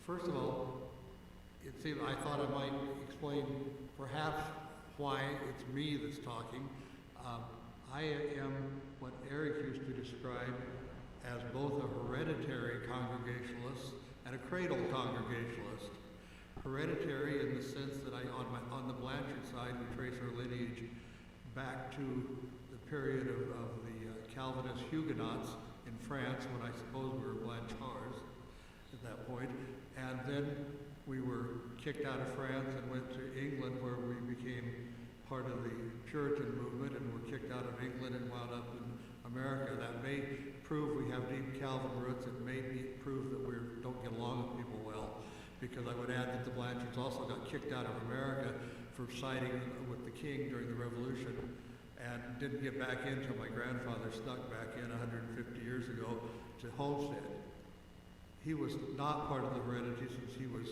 First of all, I thought I might explain perhaps why it's me that's talking. I am what Eric used to describe as both a hereditary Congregationalist and a cradle Congregationalist. Hereditary in the sense that on the Blanchard side, we trace our lineage back to the period of the Calvinist Huguenots in France, when I suppose we were Blanchards at that point. And then we were kicked out of France and went to England, where we became part of the Puritan movement, and were kicked out of England and wound up in America. That may prove we have deep Calvin roots. It may prove that we don't get along with people well, because I would add that the Blanchards also got kicked out of America for siding with the king during the Revolution, and didn't get back in until my grandfather snuck back in 150 years ago to Homestead. He was not part of the heredity, since he was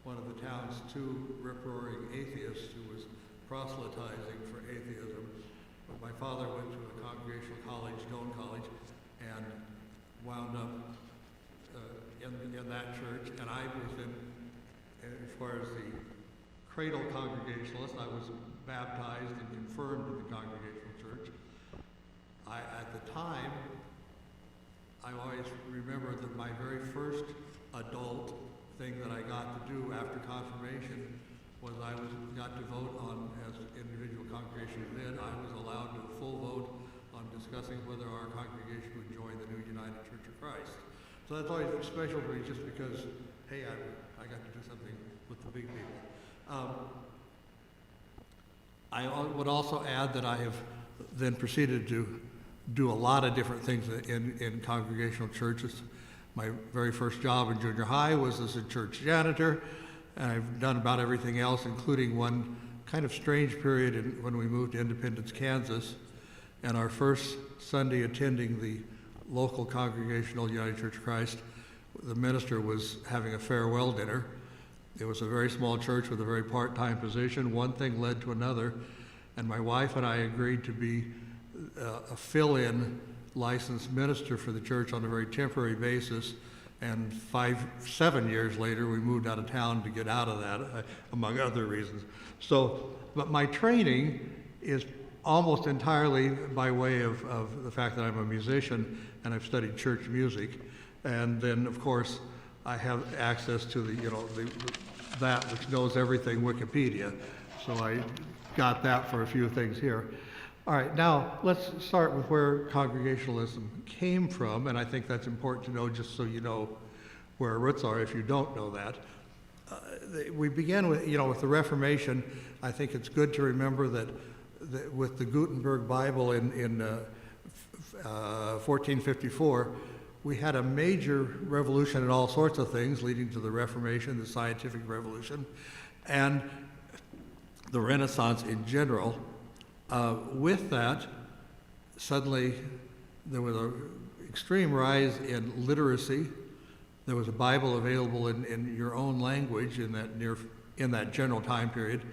one of the town's two rip-roaring atheists who was proselytizing for atheism. But my father went to a Congregational college, Doane College, and wound up in that church. And I was as far as the cradle Congregationalist, I was baptized and confirmed in the Congregational church. At the time, I always remember that my very first adult thing that I got to do after confirmation was I got to vote on, as individual congregations did, I was allowed to full vote on discussing whether our congregation would join the new United Church of Christ. So that's always special for me, just because, hey, I got to do something with the big people. I would also add that I have then proceeded to do a lot of different things in congregational churches. My very first job in junior high was as a church janitor, and I've done about everything else, including one kind of strange period when we moved to Independence, Kansas, and our first Sunday attending the local Congregational United Church of Christ, the minister was having a farewell dinner. It was a very small church with a very part-time position. One thing led to another, and my wife and I agreed to be a fill-in licensed minister for the church on a very temporary basis. And 7 years later, we moved out of town to get out of that, among other reasons. So, but my training is almost entirely by way of the fact that I'm a musician and I've studied church music. And then, of course, I have access to that which knows everything, Wikipedia. So I got that for a few things here. All right, now let's start with where Congregationalism came from, and I think that's important to know, just so you know where our roots are if you don't know that. We began with, with the Reformation. I think it's good to remember that with the Gutenberg Bible in 1454, we had a major revolution in all sorts of things, leading to the Reformation, the scientific revolution, and the Renaissance in general. With that, suddenly there was an extreme rise in literacy. There was a Bible available in your own language in that general time period.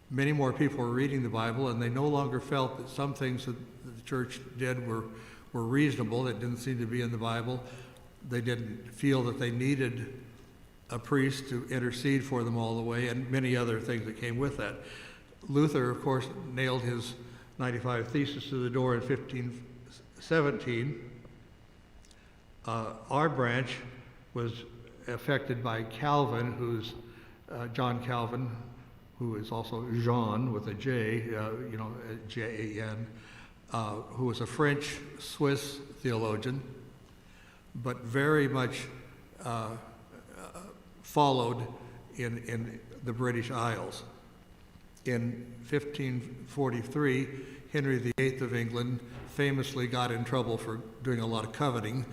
Many more people were reading the Bible, and they no longer felt that some things that the church did were reasonable, that didn't seem to be in the Bible. They didn't feel that they needed a priest to intercede for them all the way, and many other things that came with that. Luther, of course, nailed his 95 Theses to the door in 1517. Our branch was affected by Calvin, who's John Calvin, who is also Jean with a J, Jan, who was a French-Swiss theologian, but very much followed in the British Isles. In 1543, Henry VIII of England famously got in trouble for doing a lot of coveting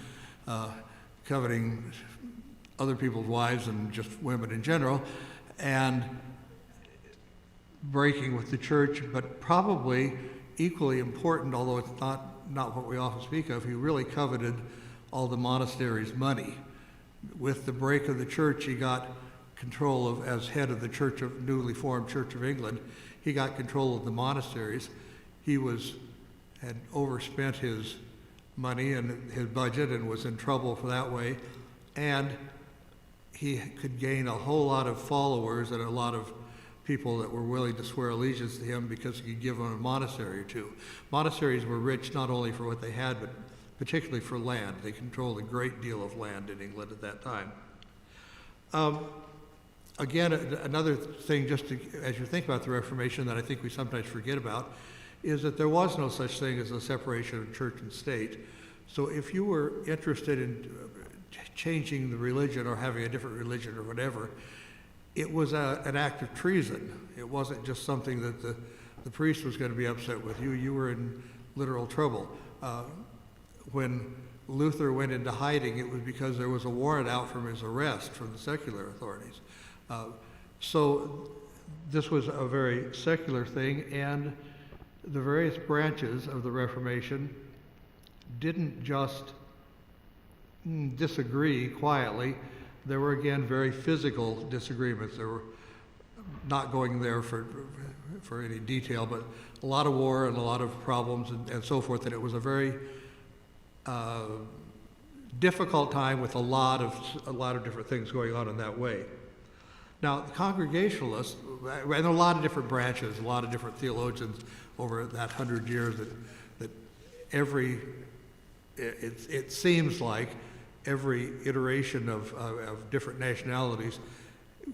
other people's wives and just women in general, and breaking with the church, but probably equally important, although it's not what we often speak of, he really coveted all the monasteries' money. With the break of the church, he got control of, as head of the newly formed Church of England, he got control of the monasteries. He had overspent his money and his budget and was in trouble for that way. And he could gain a whole lot of followers and a lot of people that were willing to swear allegiance to him because he could give them a monastery or two. Monasteries were rich not only for what they had, but particularly for land. They controlled a great deal of land in England at that time. Again, another thing, just to, as you think about the Reformation, that I think we sometimes forget about, is that there was no such thing as a separation of church and state. So if you were interested in changing the religion or having a different religion or whatever, it was an act of treason. It wasn't just something that the priest was going to be upset with you. You were in literal trouble. When Luther went into hiding, it was because there was a warrant out from his arrest from the secular authorities. So this was a very secular thing, and the various branches of the Reformation didn't just disagree quietly. There were, again, very physical disagreements. There were, not going there for any detail, but a lot of war and a lot of problems and so forth, and it was a very difficult time with a lot of different things going on in that way. Now, the Congregationalists, and there are a lot of different branches, a lot of different theologians over that 100 years that it seems like every iteration of different nationalities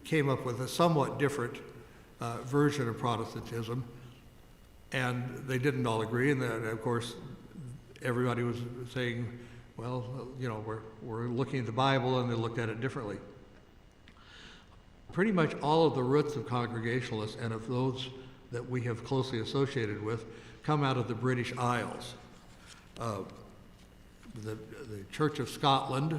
came up with a somewhat different version of Protestantism, and they didn't all agree, and then, of course, everybody was saying, well, you know, we're looking at the Bible, and they looked at it differently. Pretty much all of the roots of Congregationalists and of those that we have closely associated with come out of the British Isles. The Church of Scotland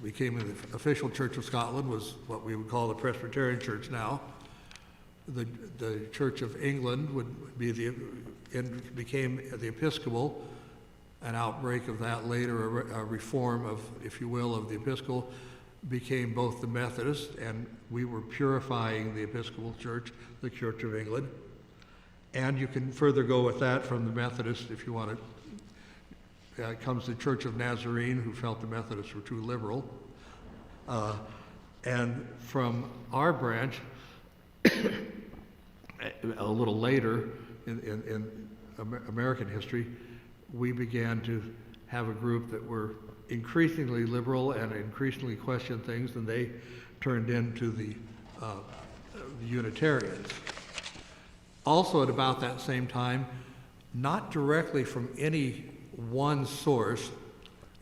became the official Church of Scotland, was what we would call the Presbyterian Church now. The Church of England would be became the Episcopal, an outbreak of that later, a reform of, if you will, of the Episcopal, became both the Methodist, and we were purifying the Episcopal Church, the Church of England. And you can further go with that from the Methodist if you want to. Comes the Church of Nazarene, who felt the Methodists were too liberal. And from our branch, a little later in American history, we began to have a group that were increasingly liberal and increasingly questioned things, and they turned into the Unitarians. Also at about that same time, not directly from any one source,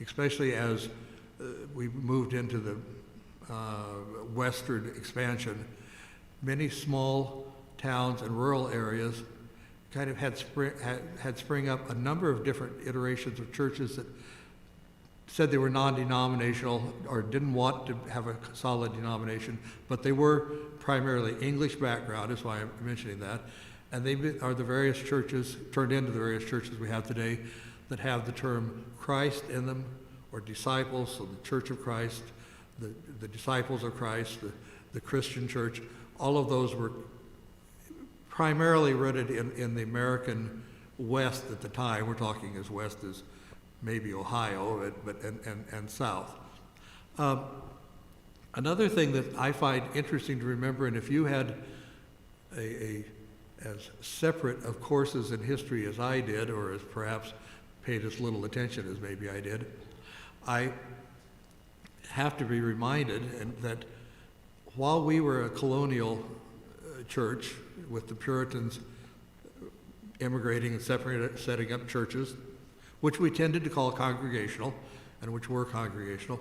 especially as we moved into the western expansion, many small towns and rural areas kind of had spring up a number of different iterations of churches that said they were non-denominational or didn't want to have a solid denomination, but they were primarily English background, is why I'm mentioning that. And they are the various churches, turned into the various churches we have today, that have the term Christ in them, or disciples, so the Church of Christ, the disciples of Christ, the Christian church. All of those were primarily rooted in the American West at the time. We're talking as west as maybe Ohio, and south. Another thing that I find interesting to remember, and if you had as separate of courses in history as I did, or as perhaps paid as little attention as maybe I did, I have to be reminded that while we were a colonial church with the Puritans immigrating and setting up churches, which we tended to call Congregational, and which were Congregational.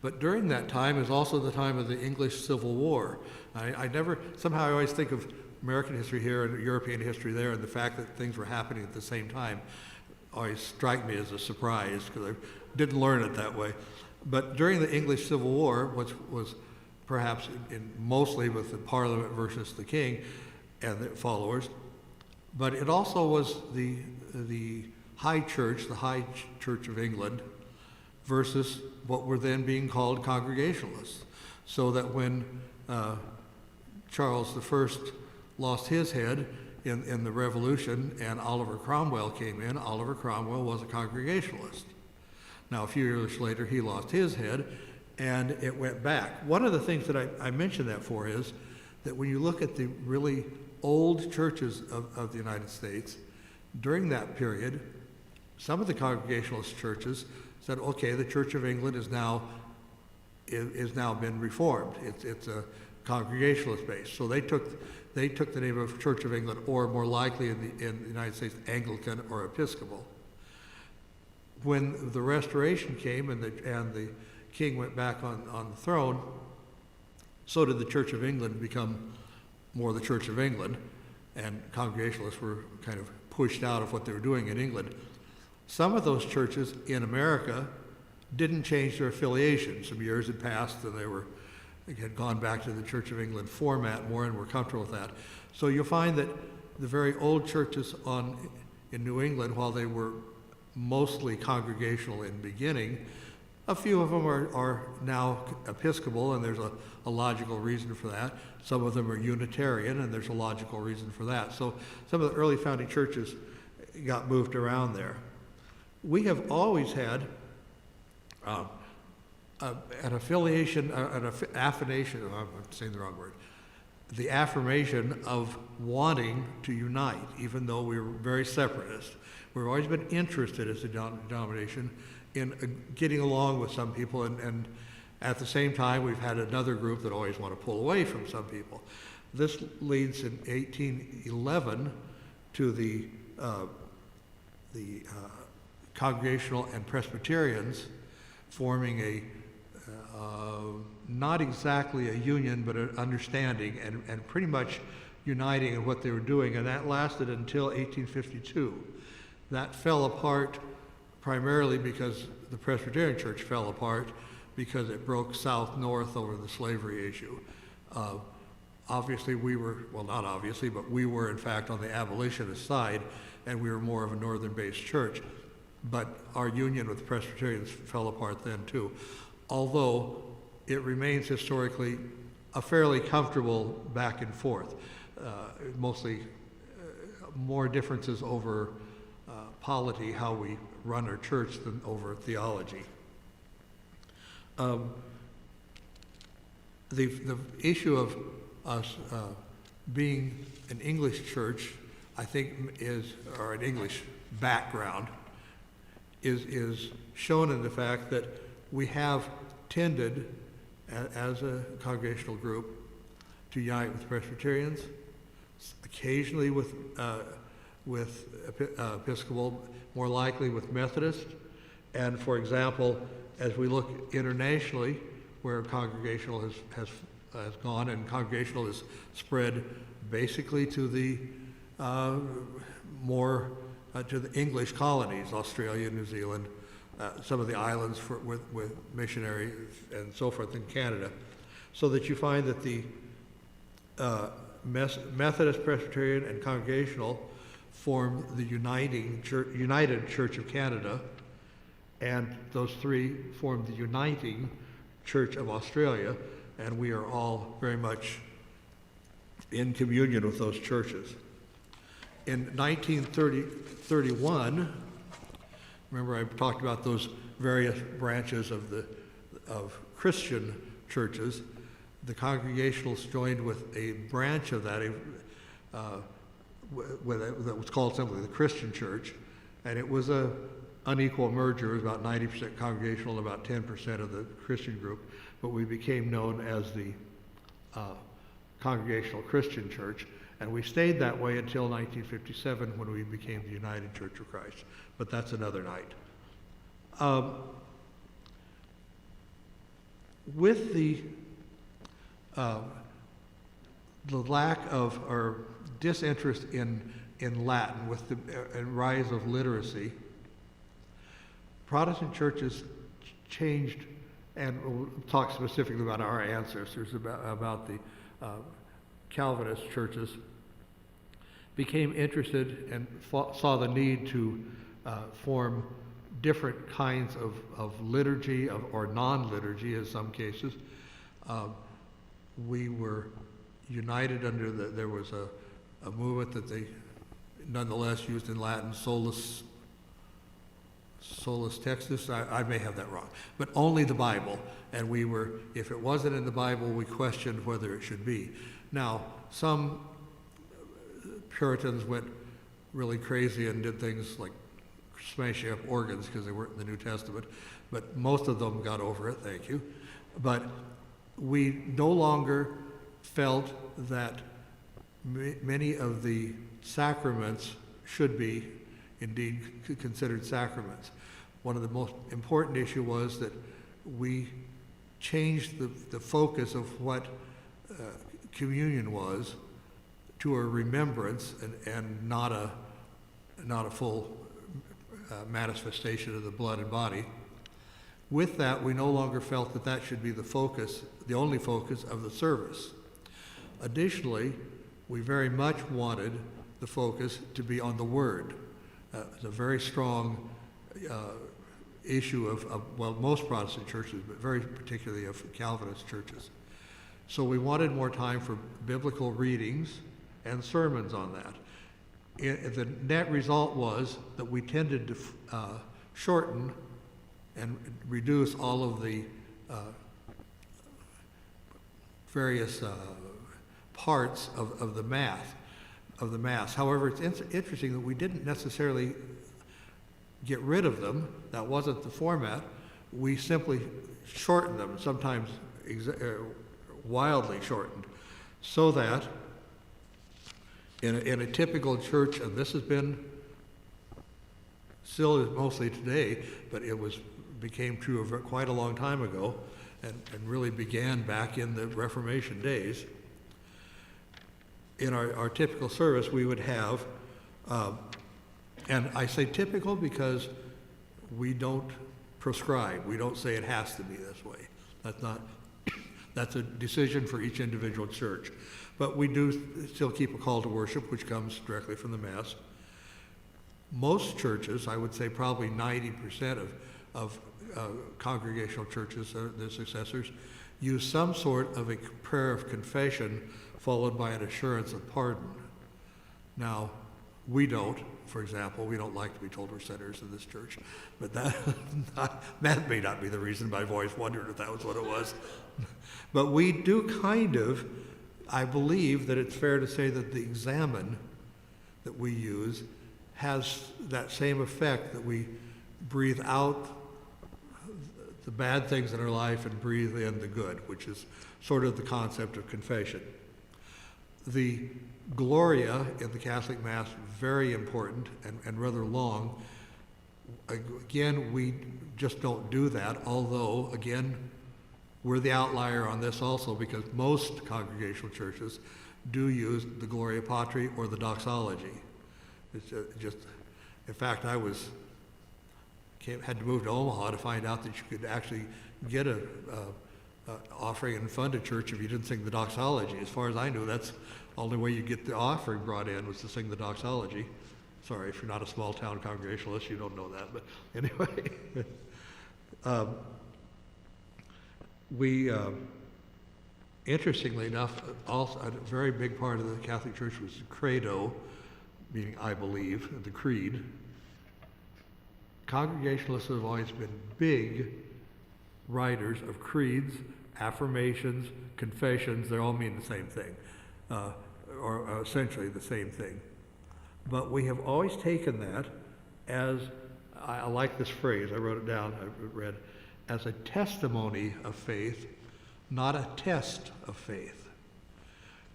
But during that time is also the time of the English Civil War. Somehow I always think of American history here and European history there, and the fact that things were happening at the same time always strike me as a surprise, because I didn't learn it that way. But during the English Civil War, which was perhaps mostly with the Parliament versus the King and the followers, but it also was the High Church, the High Church of England, versus what were then being called Congregationalists. So that when Charles I lost his head in the Revolution and Oliver Cromwell came in, Oliver Cromwell was a Congregationalist. Now, a few years later, he lost his head, and it went back. One of the things that I mentioned that for is that when you look at the really old churches of the United States, during that period, some of the Congregationalist churches said, okay, the Church of England is now been reformed. It's a Congregationalist base. So they took the name of Church of England, or more likely in the United States, Anglican or Episcopal. When the Restoration came and the king went back on the throne, so did the Church of England become more the Church of England, and Congregationalists were kind of pushed out of what they were doing in England. Some of those churches in America didn't change their affiliation. Some years had passed and they had gone back to the Church of England format more and were comfortable with that. So you'll find that the very old churches in New England, while they were mostly Congregational in the beginning, a few of them are now Episcopal, and there's a logical reason for that. Some of them are Unitarian, and there's a logical reason for that. So some of the early founding churches got moved around there. We have always had an affiliation, an affirmation, I'm saying the wrong word, the affirmation of wanting to unite, even though we were very separatist. We've always been interested as a denomination in getting along with some people, and at the same time, we've had another group that always want to pull away from some people. This leads in 1811 to the Congregational and Presbyterians forming a not exactly a union, but an understanding, and pretty much uniting in what they were doing, and that lasted until 1852. That fell apart primarily because the Presbyterian Church fell apart because it broke south-north over the slavery issue. Obviously we were, well, not obviously, but we were in fact on the abolitionist side, and we were more of a northern-based church. But our union with the Presbyterians fell apart then too. Although it remains historically a fairly comfortable back and forth, mostly more differences over polity, how we run our church, than over theology. The issue of us being an English church, I think or an English background, is shown in the fact that we have tended, as a congregational group, to unite with Presbyterians, occasionally with Episcopal, more likely with Methodist. And for example, as we look internationally, where Congregational has gone, and Congregational is spread basically to the to the English colonies, Australia, New Zealand, some of the islands with missionaries and so forth in Canada, so that you find that the Methodist, Presbyterian, and Congregational form the United Church of Canada, and those three form the Uniting Church of Australia, and we are all very much in communion with those churches. In 1931, remember I talked about those various branches of Christian churches. The Congregationalists joined with a branch of that, that was called simply the Christian Church, and it was a unequal merger. It was about 90% Congregational and about 10% of the Christian group, but we became known as the Congregational Christian Church, and we stayed that way until 1957 when we became the United Church of Christ, but that's another night. With the lack of, or disinterest in Latin, with the rise of literacy, Protestant churches changed, and we'll talk specifically about our ancestors, about the Calvinist churches, became interested and saw the need to form different kinds of liturgy, or non-liturgy in some cases. We were united under there was a movement that they nonetheless used in Latin, solus textus, I may have that wrong, but only the Bible. and if it wasn't in the Bible, we questioned whether it should be. Now, some Puritans went really crazy and did things like smashing up organs because they weren't in the New Testament, but most of them got over it, thank you. But we no longer felt that many of the sacraments should be indeed considered sacraments. One of the most important issues was that we changed the focus of what communion was to a remembrance and not a full manifestation of the blood and body. With that, we no longer felt that that should be the focus, the only focus of the service. Additionally, we very much wanted the focus to be on the Word. It's a very strong issue of most Protestant churches, but very particularly of Calvinist churches. So we wanted more time for biblical readings and sermons on that. The net result was that we tended to shorten and reduce all of the various parts of the Mass. However, it's interesting that we didn't necessarily get rid of them. That wasn't the format. We simply shortened them, sometimes wildly shortened, so that in a typical church, and this has been still is mostly today, but it became true of quite a long time ago, and really began back in the Reformation days. In our typical service, we would have, and I say typical because we don't prescribe. We don't say it has to be this way. That's a decision for each individual church. But we do still keep a call to worship, which comes directly from the Mass. Most churches, I would say probably 90% of congregational churches, their successors, use some sort of a prayer of confession followed by an assurance of pardon. Now, we don't, for example, we don't like to be told we're sinners in this church, but that may not be the reason. I've always wondered if that was what it was. But we do kind of, I believe that it's fair to say that the examen that we use has that same effect, that we breathe out the bad things in our life and breathe in the good, which is sort of the concept of confession. The Gloria in the Catholic Mass, very important and rather long. Again, we just don't do that, although, again, we're the outlier on this also, because most congregational churches do use the Gloria Patri or the doxology. It's just, in fact, I had to move to Omaha to find out that you could actually get a offering and fund a church if you didn't sing the doxology. As far as I knew, that's the only way you get the offering brought in, was to sing the doxology. Sorry, if you're not a small town Congregationalist, you don't know that, but anyway. We, interestingly enough, also a very big part of the Catholic Church was the credo, meaning I believe, the creed. Congregationalists have always been big writers of creeds, affirmations, confessions. They all mean the same thing, or essentially the same thing. But we have always taken that as, I like this phrase, I wrote it down, I read, as a testimony of faith, not a test of faith.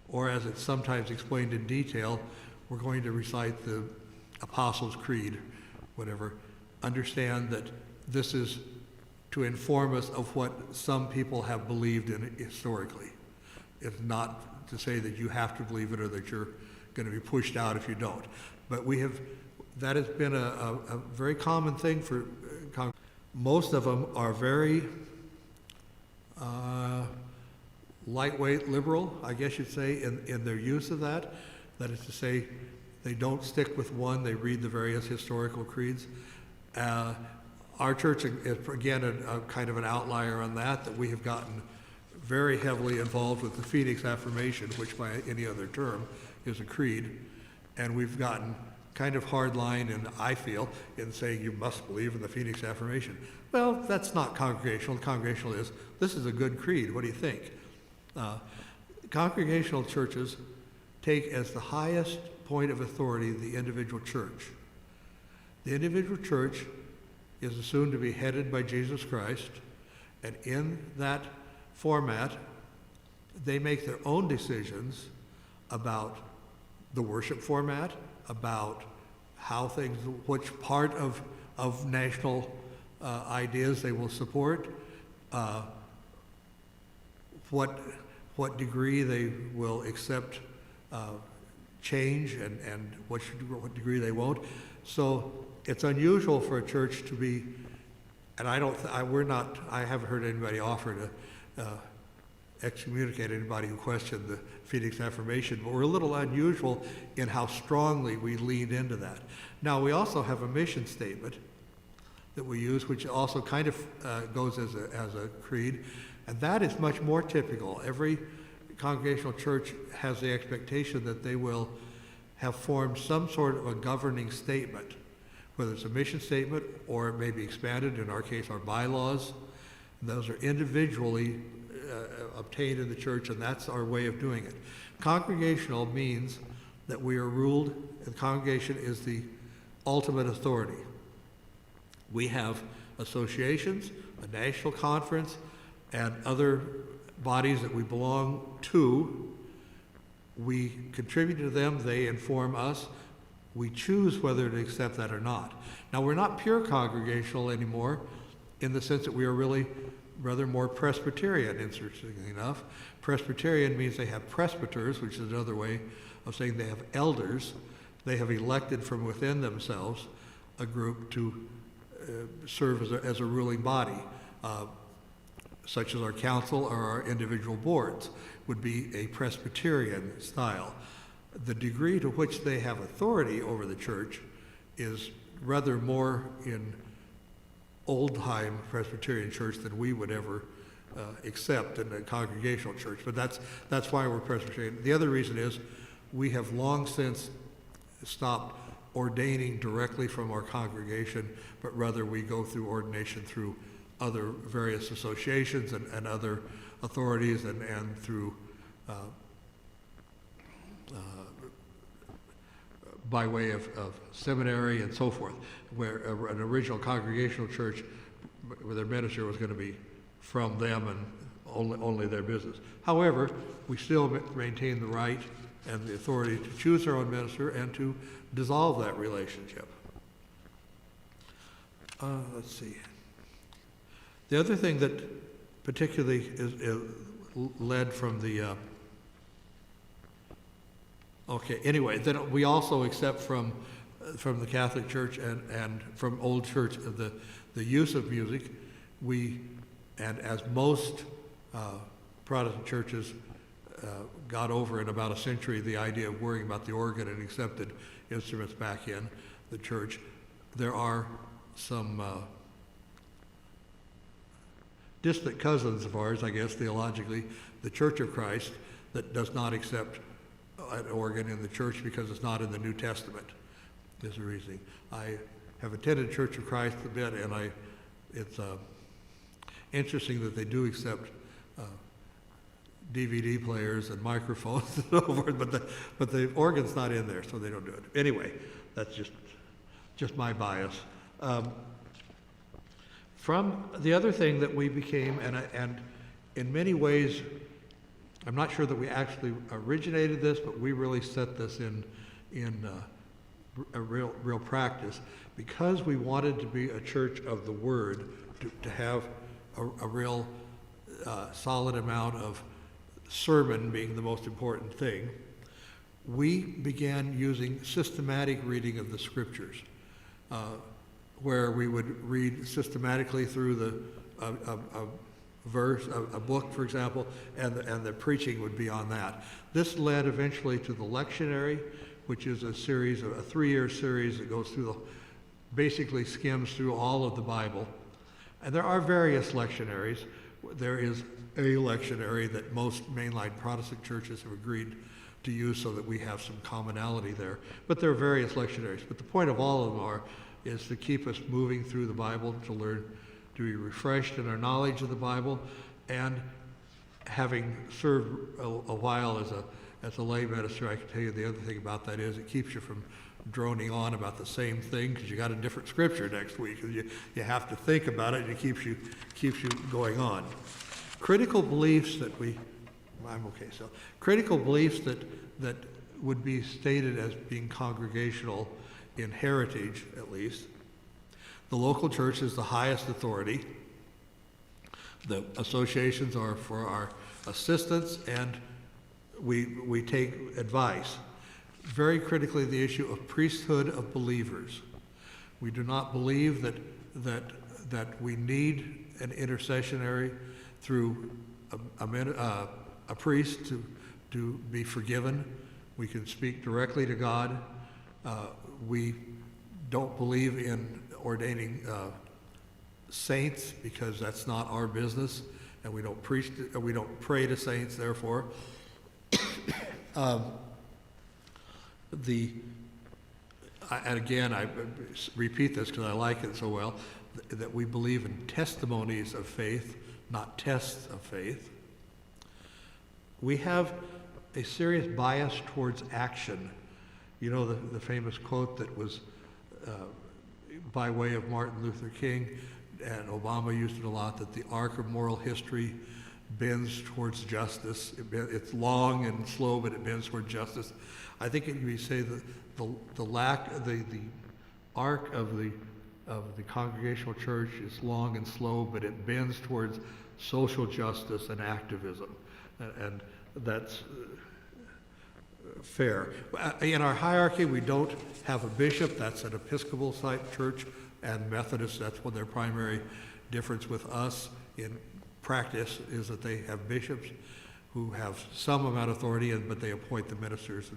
Or as it's sometimes explained in detail, we're going to recite the Apostles' Creed, whatever. Understand that this is to inform us of what some people have believed in historically. It's not to say that you have to believe it or that you're going to be pushed out if you don't. But that has been a very common thing for most of them are very lightweight liberal, I guess you'd say, in their use of that. That is to say, they don't stick with one, they read the various historical creeds. Our church is, again, a kind of an outlier on that we have gotten very heavily involved with the Phoenix Affirmation, which by any other term is a creed, and we've gotten kind of hard line, and I feel, in saying you must believe in the Phoenix Affirmation. Well, that's not congregational. Congregational is, this is a good creed. What do you think? Congregational churches take as the highest point of authority the individual church. The individual church is assumed to be headed by Jesus Christ, and in that format, they make their own decisions about the worship format, about how things, which part of national ideas they will support, what degree they will accept change, and what degree they won't. So it's unusual for a church to be, and I haven't heard anybody offer to excommunicate anybody who questioned the Phoenix Affirmation, but we're a little unusual in how strongly we leaned into that. Now, we also have a mission statement that we use, which also kind of goes as a creed, and that is much more typical. Every congregational church has the expectation that they will have formed some sort of a governing statement, whether it's a mission statement or it may be expanded, in our case, our bylaws. Those are individually obtained in the church, and that's our way of doing it. Congregational means that we are ruled, the congregation is the ultimate authority. We have associations, a national conference, and other bodies that we belong to. We contribute to them, they inform us. We choose whether to accept that or not. Now, we're not pure congregational anymore in the sense that we are really rather more Presbyterian, interestingly enough. Presbyterian means they have presbyters, which is another way of saying they have elders. They have elected from within themselves a group to serve as a ruling body, such as our council or our individual boards would be a Presbyterian style. The degree to which they have authority over the church is rather more in old-time Presbyterian church than we would ever accept in a congregational church. But that's why we're Presbyterian. The other reason is we have long since stopped ordaining directly from our congregation, but rather we go through ordination through other various associations and other authorities and through by way of seminary and so forth, where an original congregational church, where their minister was going to be from them and only their business. However, we still maintain the right and the authority to choose our own minister and to dissolve that relationship. Let's see. The other thing that particularly is led from the then we also accept from the Catholic Church and from old church the use of music. And as most Protestant churches got over in about a century the idea of worrying about the organ and accepted instruments back in the church, there are some distant cousins of ours, I guess, theologically, the Church of Christ, that does not accept an organ in the church because it's not in the New Testament, is the reasoning. I have attended Church of Christ a bit, and it's interesting that they do accept DVD players and microphones and so forth, but the organ's not in there, so they don't do it. Anyway, that's just my bias. From the other thing that we became, and in many ways, I'm not sure that we actually originated this, but we really set this in a real practice, because we wanted to be a church of the Word, to have a real solid amount of sermon being the most important thing. We began using systematic reading of the Scriptures, where we would read systematically through a book, for example, and the preaching would be on that. This led eventually to the Lectionary, which is a 3-year series that goes through basically skims through all of the Bible. And there are various lectionaries. There is a lectionary that most mainline Protestant churches have agreed to use so that we have some commonality there. But there are various lectionaries. But the point of all of them is to keep us moving through the Bible, to learn, to be refreshed in our knowledge of the Bible, and having served a while as a lay minister, I can tell you the other thing about that is it keeps you from droning on about the same thing, because you got a different scripture next week, and you have to think about it, and it keeps you going on. Critical beliefs that critical beliefs that would be stated as being congregational in heritage, at least. The local church is the highest authority. The associations are for our assistance, and we take advice. Very critically, the issue of priesthood of believers. We do not believe that we need an intercessionary through a priest to be forgiven. We can speak directly to God. We don't believe in ordaining saints, because that's not our business, and we don't pray to saints. Therefore, and again, I repeat this because I like it so well, that we believe in testimonies of faith, not tests of faith. We have a serious bias towards action. You know the famous quote that was by way of Martin Luther King, and Obama used it a lot, that the arc of moral history bends towards justice. It's long and slow, but it bends toward justice. I think we say that the arc of the Congregational church is long and slow, but it bends towards social justice and activism, and that's fair. In our hierarchy, we don't have a bishop. That's an Episcopal type church, and Methodist, that's one of their primary difference with us in practice, is that they have bishops who have some amount of authority, but they appoint the ministers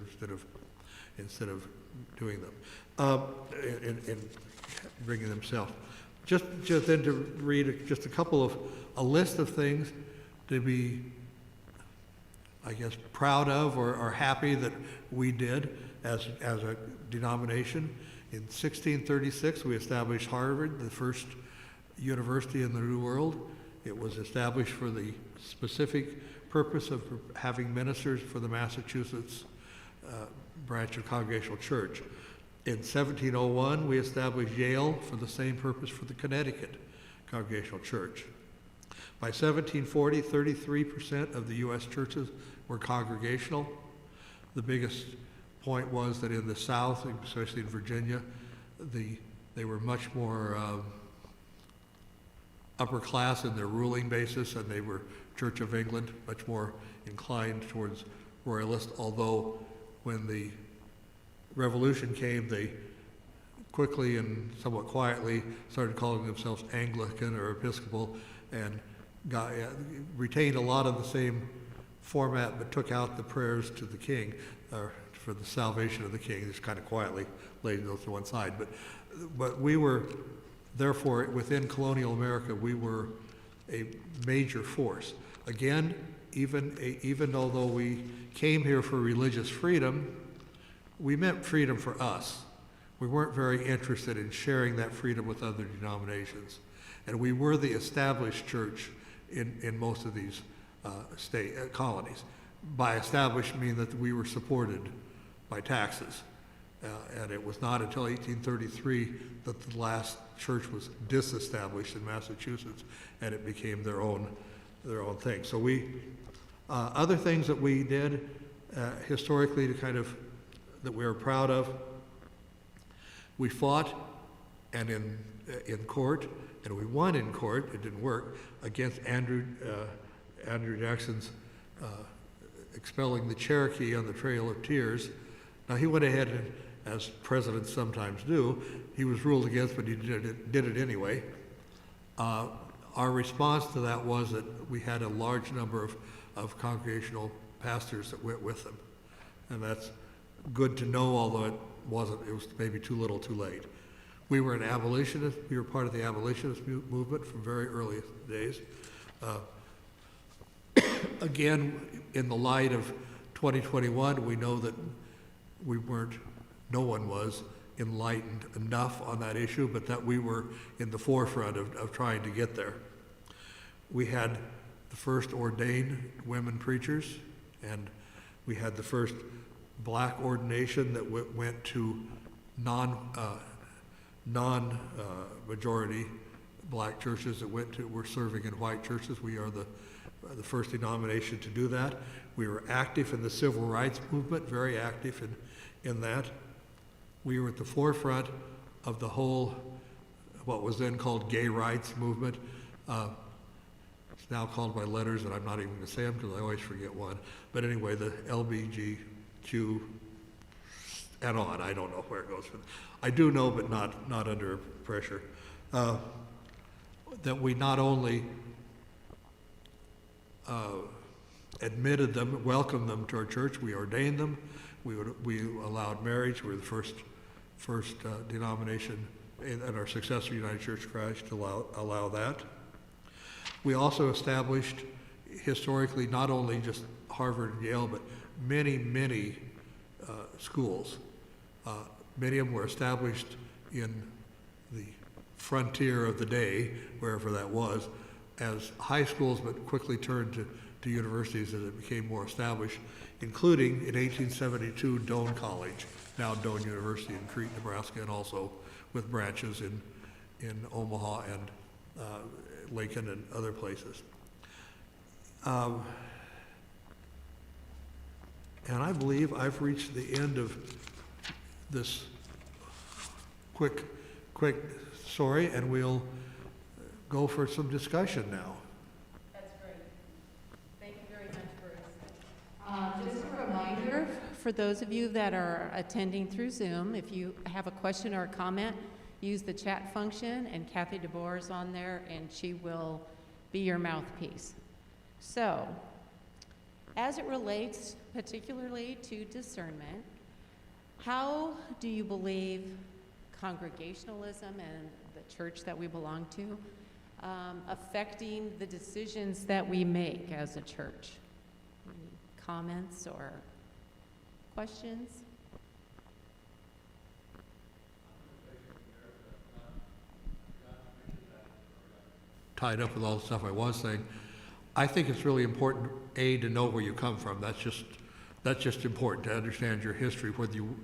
instead of doing them, and bringing themselves. Just then to read just a list of things to be, I guess, proud of or happy that we did as a denomination. In 1636, we established Harvard, the first university in the New World. It was established for the specific purpose of having ministers for the Massachusetts branch of Congregational Church. In 1701, we established Yale for the same purpose for the Connecticut Congregational Church. By 1740, 33% of the U.S. churches were congregational. The biggest point was that in the South, especially in Virginia, they were much more upper class in their ruling basis, and they were Church of England, much more inclined towards royalist, although when the Revolution came, they quickly and somewhat quietly started calling themselves Anglican or Episcopal, and retained a lot of the same format, but took out the prayers to the king, for the salvation of the king, just kind of quietly laid those to one side. But we were, therefore, within colonial America, we were a major force. Again, even although we came here for religious freedom, we meant freedom for us. We weren't very interested in sharing that freedom with other denominations. And we were the established church in most of these colonies. By established, I mean that we were supported by taxes. And it was not until 1833 that the last church was disestablished in Massachusetts, and it became their own thing. So other things that we did historically that we are proud of, we fought and in court, and we won in court, it didn't work, against Andrew Jackson's expelling the Cherokee on the Trail of Tears. Now, he went ahead and, as presidents sometimes do, he was ruled against, but he did it anyway. Our response to that was that we had a large number of congregational pastors that went with them. And that's good to know, although it was maybe too little too late. We were an abolitionist. We were part of the abolitionist movement from very early days. Again, in the light of 2021, we know that no one was enlightened enough on that issue, but that we were in the forefront of trying to get there. We had the first ordained women preachers, and we had the first black ordination that went to non-majority black churches that were serving in white churches. We are the first denomination to do that. We were active in the civil rights movement, very active in that. We were at the forefront of the whole, what was then called gay rights movement. It's now called by letters that I'm not even going to say them because I always forget one. But anyway, the LBGQ and on. I don't know where it goes from. I do know, but not under pressure. That we not only admitted them, welcomed them to our church, we ordained them, we allowed marriage. We were the first denomination in our successor United Church of Christ to allow that. We also established historically not only just Harvard and Yale, but many schools. Many of them were established in the frontier of the day, wherever that was, as high schools, but quickly turned to universities as it became more established, including in 1872 Doane College, now Doane University in Crete, Nebraska, and also with branches in Omaha and Lincoln and other places. And I believe I've reached the end of this quick story, and we'll go for some discussion now. That's great. Thank you very much, Bruce. Just a reminder for those of you that are attending through Zoom, if you have a question or a comment, use the chat function, and Kathy DeBoer is on there, and she will be your mouthpiece. So, as it relates particularly to discernment, how do you believe Congregationalism and the church that we belong to affecting the decisions that we make as a church? Any comments or questions? Tied up with all the stuff I was saying, I think it's really important, to know where you come from. That's just important to understand your history, whether you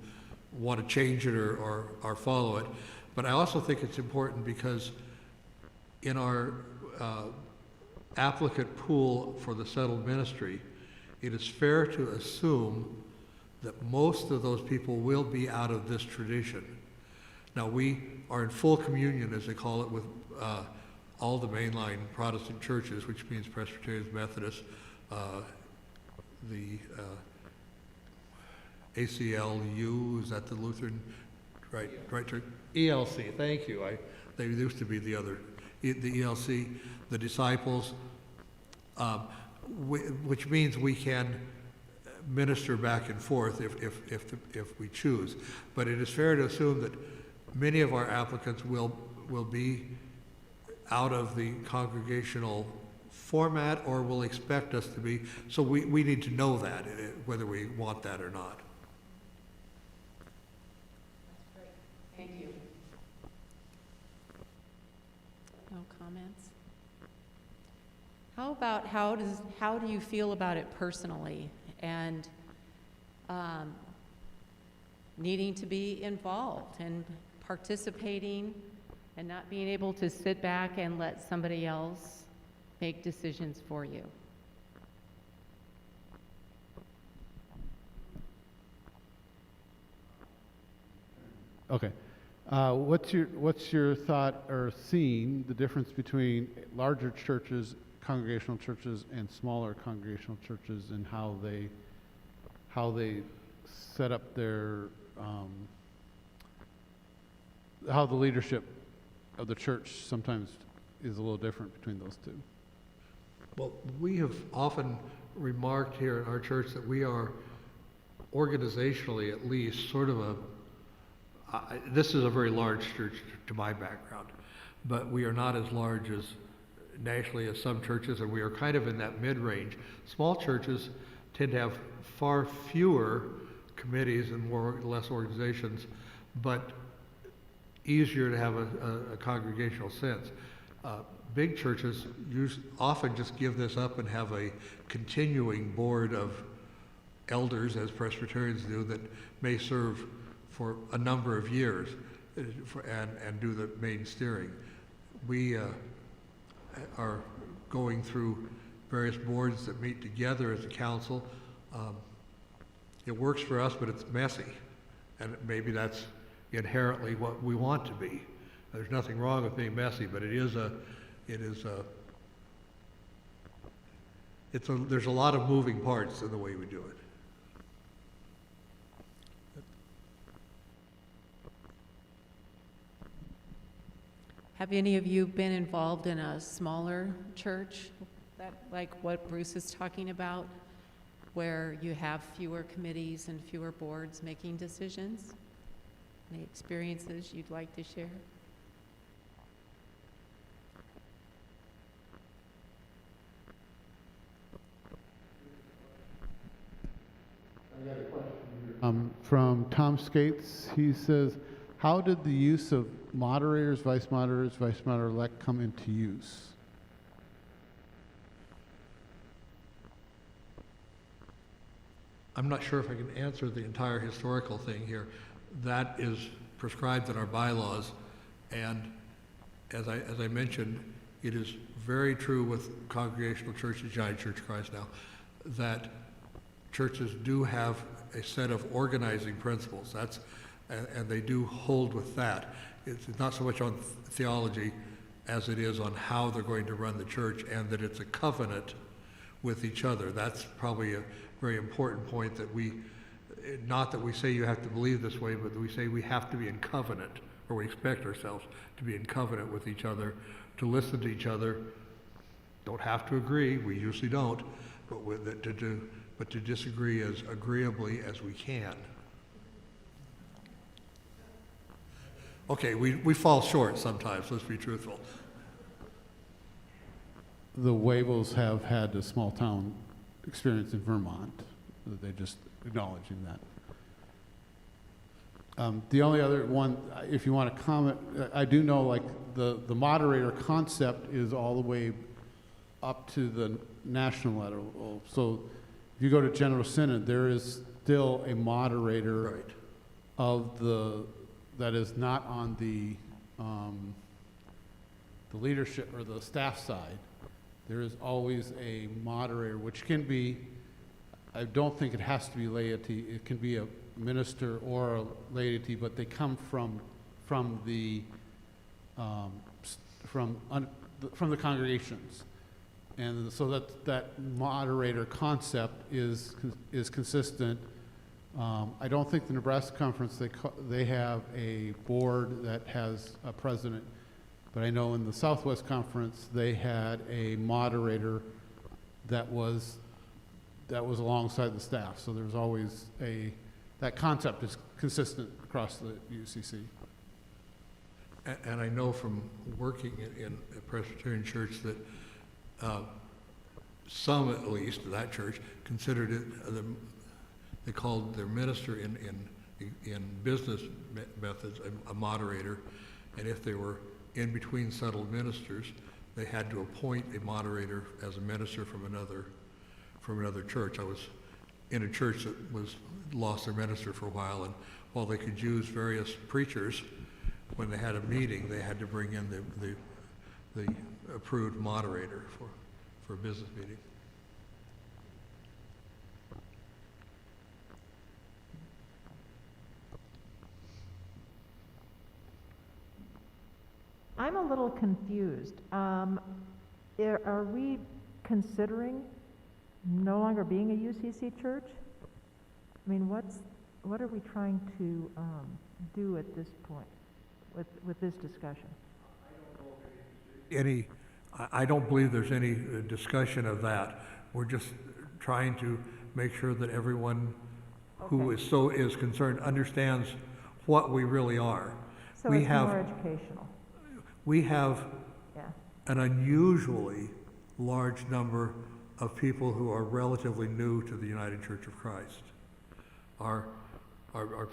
want to change it or follow it. But I also think it's important because in our applicant pool for the settled ministry, it is fair to assume that most of those people will be out of this tradition. Now, we are in full communion, as they call it, with all the mainline Protestant churches, which means Presbyterians, Methodists, the ACLU, is that the Lutheran, right church? ELC, thank you. They used to be the other, the ELC, the Disciples, which means we can minister back and forth if we choose. But it is fair to assume that many of our applicants will be out of the congregational format or will expect us to be. So we need to know that, whether we want that or not. That's great. Thank you. No comments? How about how do you feel about it personally and needing to be involved and participating and not being able to sit back and let somebody else make decisions for you? Okay. What's your thought or seeing the difference between larger churches, congregational churches, and smaller congregational churches, and how they set up their how the leadership of the church sometimes is a little different between those two? Well, we have often remarked here in our church that we are organizationally, at least, sort of this is a very large church to my background, but we are not as large as nationally as some churches, and we are kind of in that mid-range. Small churches tend to have far fewer committees and less organizations, but easier to have a congregational sense. Big churches often just give this up and have a continuing board of elders, as Presbyterians do, that may serve for a number of years and do the main steering. We are going through various boards that meet together as a council. It works for us, but it's messy, and maybe that's inherently what we want to be. There's nothing wrong with being messy, but there's a lot of moving parts in the way we do it. Have any of you been involved in a smaller church, like what Bruce is talking about, where you have fewer committees and fewer boards making decisions? Any experiences you'd like to share? From Tom Skates, he says, how did the use of moderators, vice moderator-elect come into use? I'm not sure if I can answer the entire historical thing here. That is prescribed in our bylaws, and as I mentioned, it is very true with Congregational Churches, United Church of Christ now, that churches do have a set of organizing principles. And they do hold with that. It's not so much on theology as it is on how they're going to run the church, and that it's a covenant with each other. That's probably a very important point, that not that we say you have to believe this way, but that we say we have to be in covenant, or we expect ourselves to be in covenant with each other, to listen to each other. Don't have to agree, we usually don't, but to disagree as agreeably as we can. Okay, we fall short sometimes, let's be truthful. The Wavels have had a small town experience in Vermont. They're just acknowledging that. The only other one, if you want to comment, I do know like the moderator concept is all the way up to the national level. So if you go to General Synod, there is still a moderator of that is not on the leadership or the staff side. There is always a moderator, which can be, I don't think it has to be laity. It can be a minister or a laity, but they come from the congregations, and so that moderator concept is consistent. I don't think the Nebraska Conference, they have a board that has a president, but I know in the Southwest Conference they had a moderator that was alongside the staff. So there's always that concept is consistent across the UCC. And I know from working in a Presbyterian church that some, at least, of that church considered it, they called their minister in business methods a moderator, and if they were in between settled ministers, they had to appoint a moderator as a minister from another church. I was in a church that lost their minister for a while, and while they could use various preachers, when they had a meeting, they had to bring in the approved moderator for a business meeting. I'm a little confused. Are we considering no longer being a UCC church? I mean, what are we trying to do at this point with this discussion? I don't believe there's any discussion of that. We're just trying to make sure that everyone who is concerned understands what we really are. So it's more educational. We have an unusually large number of people who are relatively new to the United Church of Christ. Our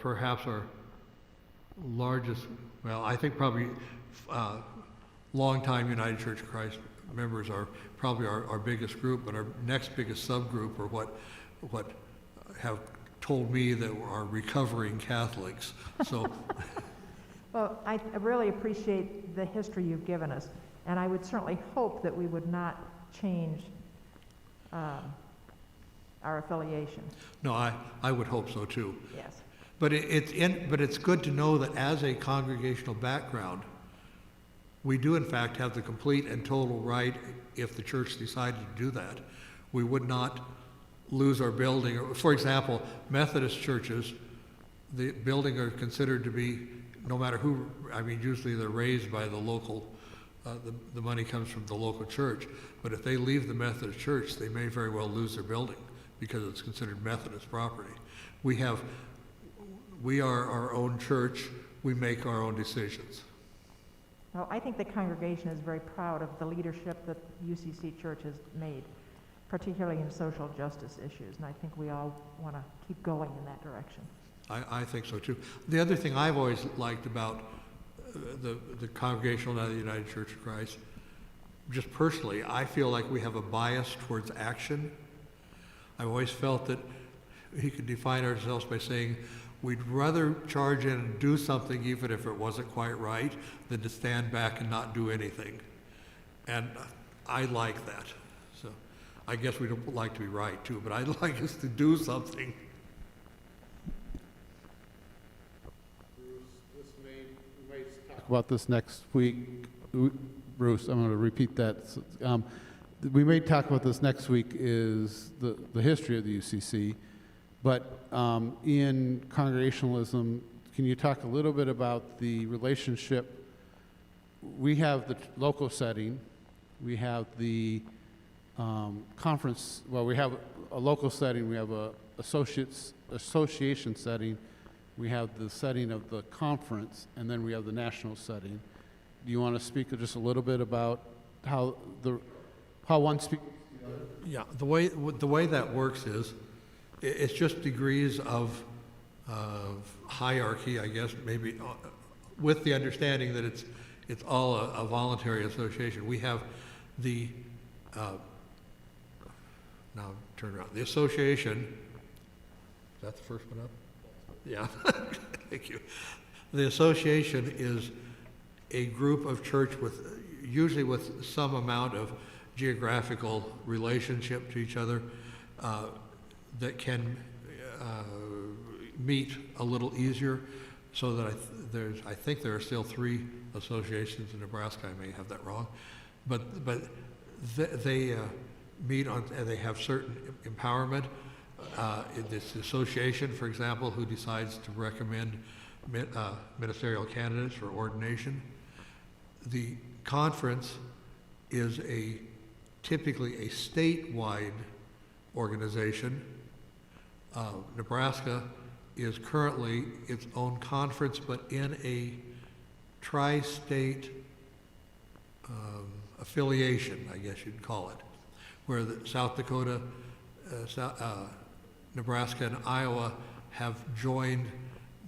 perhaps our largest, well, I think probably longtime United Church of Christ members are probably our biggest group, but our next biggest subgroup are what have told me that are recovering Catholics. So, Well, I really appreciate the history you've given us, and I would certainly hope that we would not change our affiliation. no, I would hope so too. Yes. But it's good to know that as a congregational background, we do in fact have the complete and total right, if the church decided to do that. We would not lose our building. For example, Methodist churches, the building are considered to be, no matter who, I mean, usually they're raised by the local, the money comes from the local church. But if they leave the Methodist church, they may very well lose their building because it's considered Methodist property. We are our own church. We make our own decisions. Well, I think the congregation is very proud of the leadership that UCC Church has made, particularly in social justice issues, and I think we all want to keep going in that direction. I think so too. The other thing I've always liked about the Congregational and the United Church of Christ, just personally, I feel like we have a bias towards action. I've always felt that we could define ourselves by saying we'd rather charge in and do something even if it wasn't quite right than to stand back and not do anything. And I like that. So I guess we don't like to be right too, but I'd like us to do something. We may talk about this next week. Bruce, I'm going to repeat that. We may talk about this next week is the history of the UCC. But in Congregationalism, can you talk a little bit about the relationship? We have the local setting, we have the conference, well, we have a local setting, we have a association setting, we have the setting of the conference, and then we have the national setting. Do you want to speak just a little bit about how one speaks? Yeah, the way that works is, it's just degrees of hierarchy, I guess, maybe, with the understanding that it's all a voluntary association. We have the, now turn around, the association, is that the first one up? Yeah, thank you. The association is a group of church usually with some amount of geographical relationship to each other, that can meet a little easier, so that I think there are still 3 associations in Nebraska. I may have that wrong, but they meet on, and they have certain empowerment. In this association, for example, who decides to recommend ministerial candidates for ordination. The conference is typically a statewide organization. Nebraska is currently its own conference, but in a tri-state affiliation, I guess you'd call it, where South Dakota, Nebraska, and Iowa have joined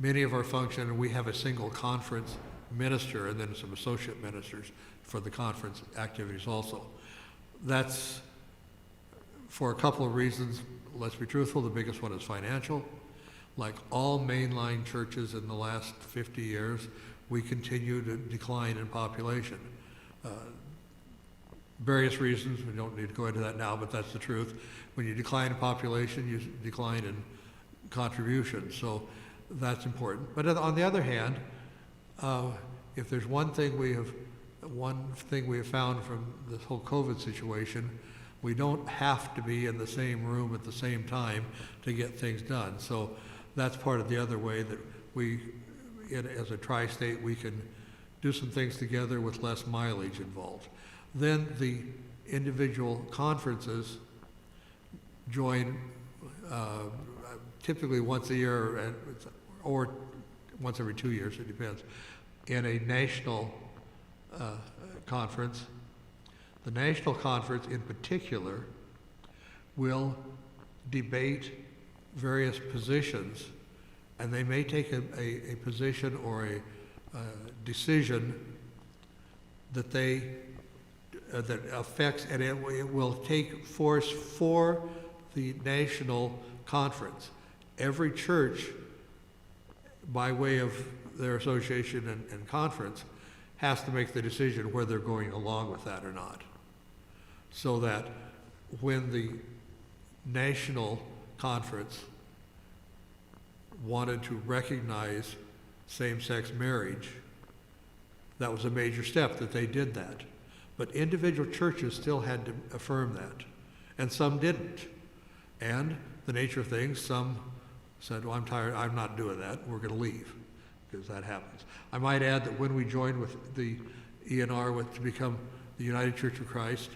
many of our functions, and we have a single conference minister and then some associate ministers for the conference activities also. That's for a couple of reasons. Let's be truthful, the biggest one is financial. Like all mainline churches in the last 50 years, we continue to decline in population. Various reasons, we don't need to go into that now, but that's the truth. When you decline in population, you decline in contribution, so that's important. But on the other hand, if there's one thing we have found from this whole COVID situation, we don't have to be in the same room at the same time to get things done. So that's part of the other way that as a tri-state, we can do some things together with less mileage involved. Then the individual conferences join typically once a year or once every 2 years, it depends, in a national conference. The national conference in particular will debate various positions, and they may take a position or a decision that that affects, and it will take force for the national conference. Every church, by way of their association and conference, has to make the decision whether they're going along with that or not. So that when the national conference wanted to recognize same-sex marriage, that was a major step that they did that. But individual churches still had to affirm that, and some didn't. And the nature of things, some said, well, I'm tired, I'm not doing that, we're going to leave, because that happens. I might add that when we joined with the ENR to become the United Church of Christ,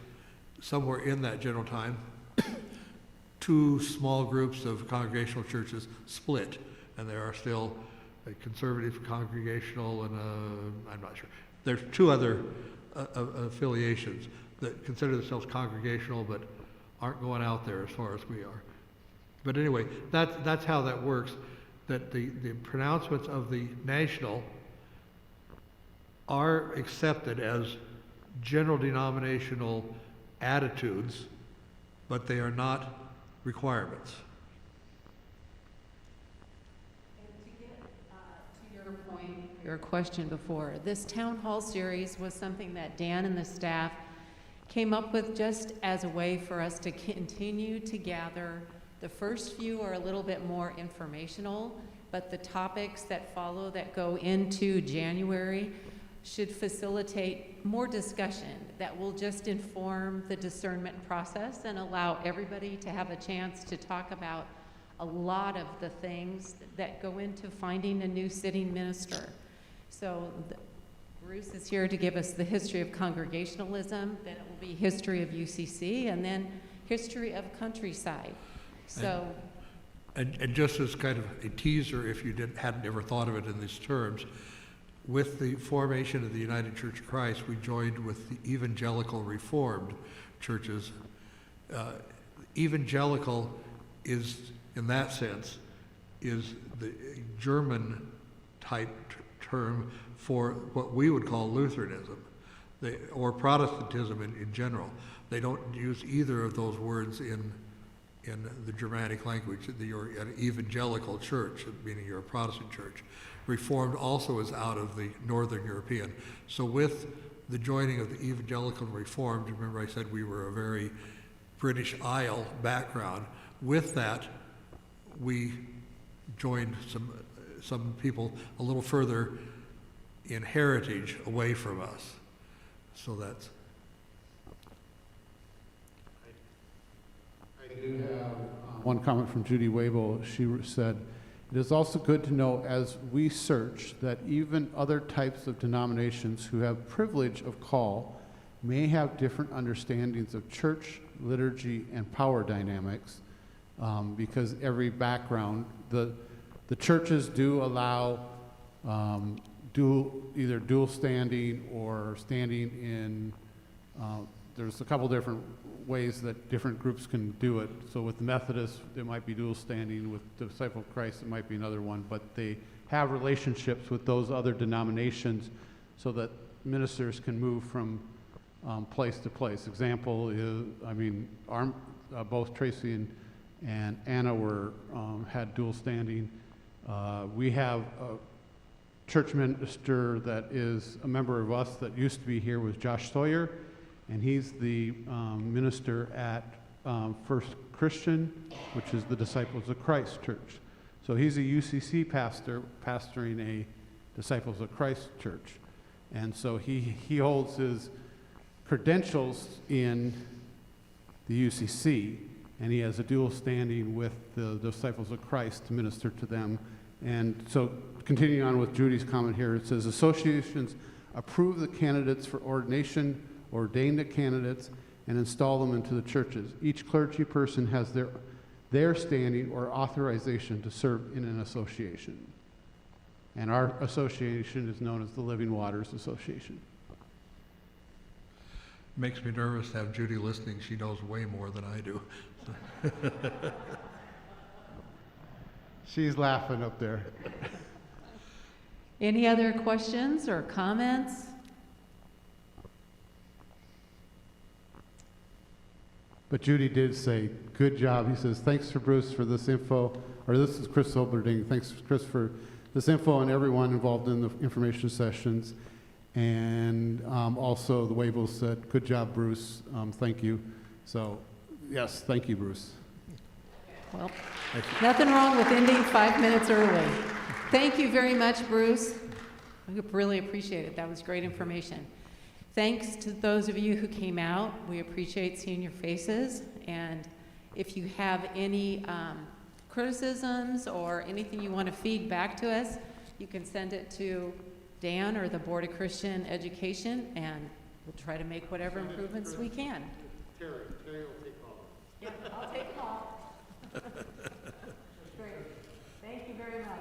somewhere in that general time, two small groups of congregational churches split, and there are still a conservative congregational and I'm not sure. There's two other affiliations that consider themselves congregational but aren't going out there as far as we are. But anyway, that's how that works, that the pronouncements of the national are accepted as general denominational attitudes, but they are not requirements. And to get to your point, your question before, this town hall series was something that Dan and the staff came up with just as a way for us to continue to gather. The first few are a little bit more informational, but the topics that follow that go into January should facilitate more discussion that will just inform the discernment process and allow everybody to have a chance to talk about a lot of the things that go into finding a new sitting minister. So Bruce is here to give us the history of Congregationalism, then it will be history of UCC, and then history of Countryside. So, and just as kind of a teaser, if you hadn't ever thought of it in these terms, with the formation of the United Church of Christ, we joined with the Evangelical Reformed churches. Evangelical is, in that sense, is the German type term for what we would call Lutheranism, or Protestantism in general. They don't use either of those words in the Germanic language. You're an evangelical church, meaning you're a Protestant church. Reformed also is out of the Northern European. So with the joining of the Evangelical and Reformed, remember I said we were a very British Isle background. With that, we joined some people a little further in heritage away from us. So that's... I do have one comment from Judy Wabel. She said, "It is also good to know as we search that even other types of denominations who have privilege of call may have different understandings of church, liturgy, and power dynamics, because every background, the churches do allow either dual standing or standing in, there's a couple different ways that different groups can do it. So with the Methodists, it might be dual standing. With the Disciple of Christ, it might be another one. But they have relationships with those other denominations so that ministers can move from place to place. Example is, both Tracey and Anna had dual standing. We have a church minister that is a member of us that used to be here, was Josh Sawyer, and he's the minister at First Christian, which is the Disciples of Christ church. So he's a UCC pastor pastoring a Disciples of Christ church. And so he holds his credentials in the UCC, and he has a dual standing with the Disciples of Christ to minister to them. And so continuing on with Judy's comment here, it says, associations approve the candidates for ordination, ordain the candidates, and install them into the churches. Each clergy person has their standing or authorization to serve in an association. And our association is known as the Living Waters Association. makes me nervous to have Judy listening. She knows way more than I do. She's laughing up there. Any other questions or comments? But Judy did say, good job. He says, thanks for Bruce for this info, or this is Chris Oberding. Thanks, Chris, for this info and everyone involved in the information sessions. And also the Wavels said, good job, Bruce. Thank you. So, yes, thank you, Bruce. Well, nothing wrong with ending 5 minutes early. Thank you very much, Bruce. I really appreciate it. That was great information. Thanks to those of you who came out. We appreciate seeing your faces. And if you have any criticisms or anything you want to feed back to us, you can send it to Dan or the Board of Christian Education, and we'll try to make whatever improvements we can. Terry will take all. Yeah, I'll take them all. Great. Thank you very much.